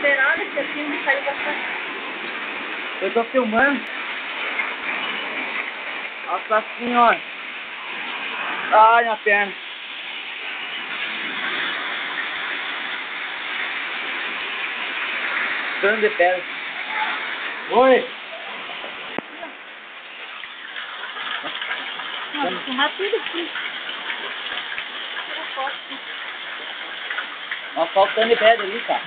beirada que assim saiu bastante. Eu tô filmando. Nossa senhora. Ai, minha perna. Tanto de pedra. Oi. Nossa, vou filmar tudo aqui. Tira foto. Ó, faltando de pedra ali, cara.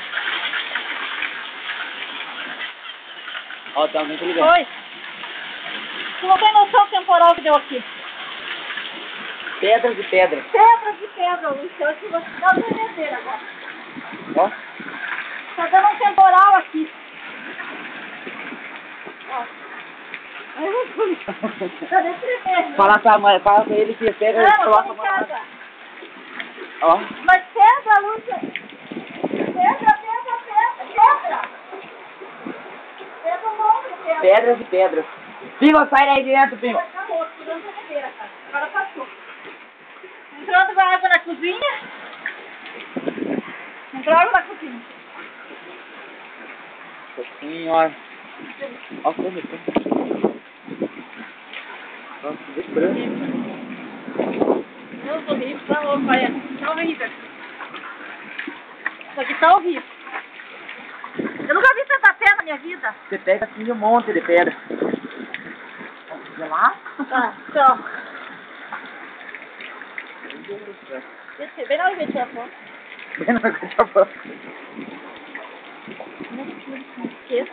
Ó, tá muito ligado. Oi. Tu não tem noção do temporal que deu aqui. Pedras de pedra. Pedras de pedra, Luciano. Eu vou te dar uma tremedeira agora. Ó. Tá dando um temporal aqui. Ó. Tá dando tremer. Fala pra ele que pega e coloca a mão. Ó. Mas pedra, Lúcia. Pedra. Pedra um monte de pedra. Pedras e pedras. Pima, sai daí dentro, Pima. Acabou, tô dando tremedeira, cara. Agora passou. Entrando água na cozinha. Entrou água na cozinha. Nossa senhora. Ó, como é que nossa, que branco. Deus horrível, tá louco, olha. Tá horrível. Isso aqui tá horrível. Eu nunca vi tanta pedra na minha vida. Você pega assim um monte de pedra. Vamos lá? Tá, tchau. Bem na hora que eu tirar foto. Bem na hora que eu tava falando. Não esqueça.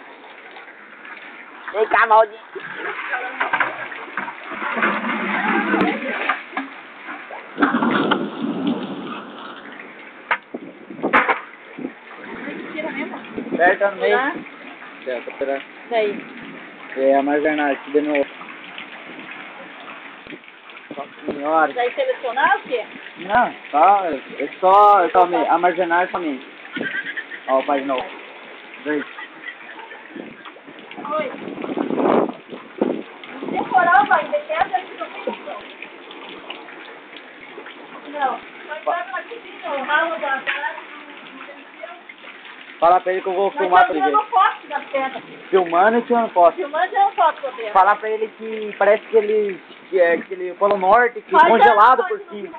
Vem cá, maldinho. Tira mesmo. Aperta no meio. Tá. Certo, aperta. Daí. É a margem de novo. Nossa senhora. Daí selecionar o quê? Não, tá. É só a marginal somente. Ó, o pai de novo. Dois. Oi. Temporal vai, de pedra aqui não tem noção. Não. Vai estar na cozinha, o ralo da casa. Fala pra ele que eu vou filmar pra ele. Eu não posso da pedra. Filmando e tirando foto. Filmando eu não posso da pedra. Falar pra ele que parece que ele Polo Norte, que congelado por cima.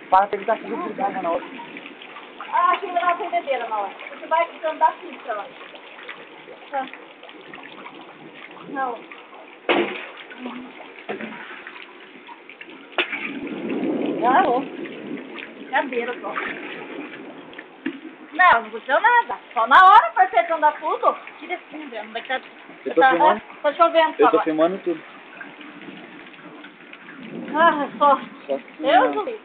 Fala pra ele que tá tudo ligado na outra. Ah, aqui vai dar uma tremedeira na hora. Você vai andar fixa lá. Tá. Não. Ah, ô. Brincadeira só. Não aconteceu nada. Só na hora foi feito andar tudo. Tira assim, não vai estar... Eu tô filmando? Tá chovendo só. Eu tô filmando tudo. Ah, só. Deus do livro.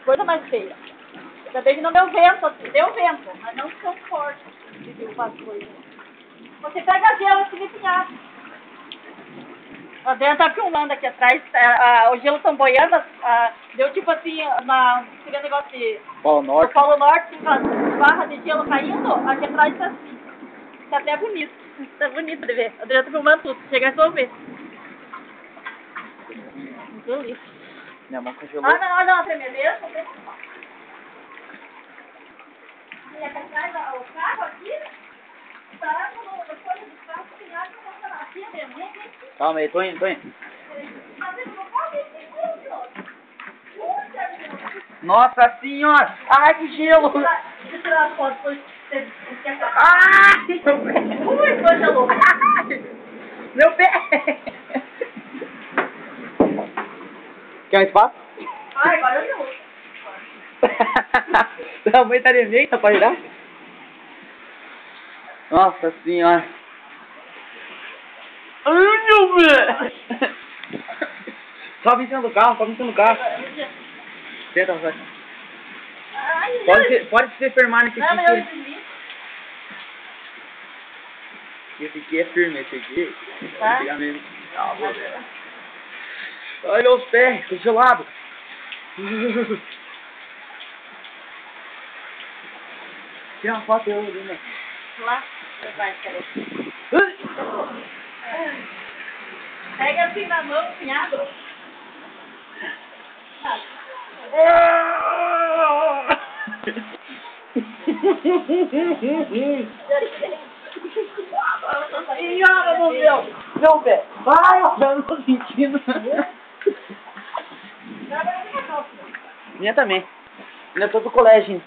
Coisa mais feia. Ainda bem que não deu vento assim. Deu vento, mas não tão forte. As coisas. Você pega gelo assim de pinhado. A Adriana tá filmando aqui atrás. O gelo tão boiando. Deu tipo assim, aquele negócio de... Polo Norte. O Polo Norte, com as barras de gelo caindo. Aqui atrás tá assim. Tá até bonito. Tá bonito de ver. A Adriana tá filmando tudo. Chega a resolver. Deu livro. Minha mão congelou. Não, não, tremedeira. E aqui atrás, o carro aqui, tá no coisa do carro, tem água que tá aqui mesmo. Calma aí, tô indo. Nossa senhora! Ai, que gelo! Deixa eu tirar a foto, depois você Ai, meu pé! ui, coisa louca! Meu pé! Quer um espaço? Ai, agora eu não. Sua mãe tá de jeito pra ajudar? Nossa senhora! Ai, meu pé! Sobe em cima do carro. Senta, vai. Pode se firmar nesse não, aqui. mas eu entendi. Esse aqui é firme, esse aqui. Tá. Pegar mesmo. Olha os pés, tô gelado. Tira uma foto eu, né? Lá, vai, cadê? Pega assim na mão, cunhado. Ih, olha no meu pé. Vai, eu não tô sentindo. Minha também. Ainda tô do colégio.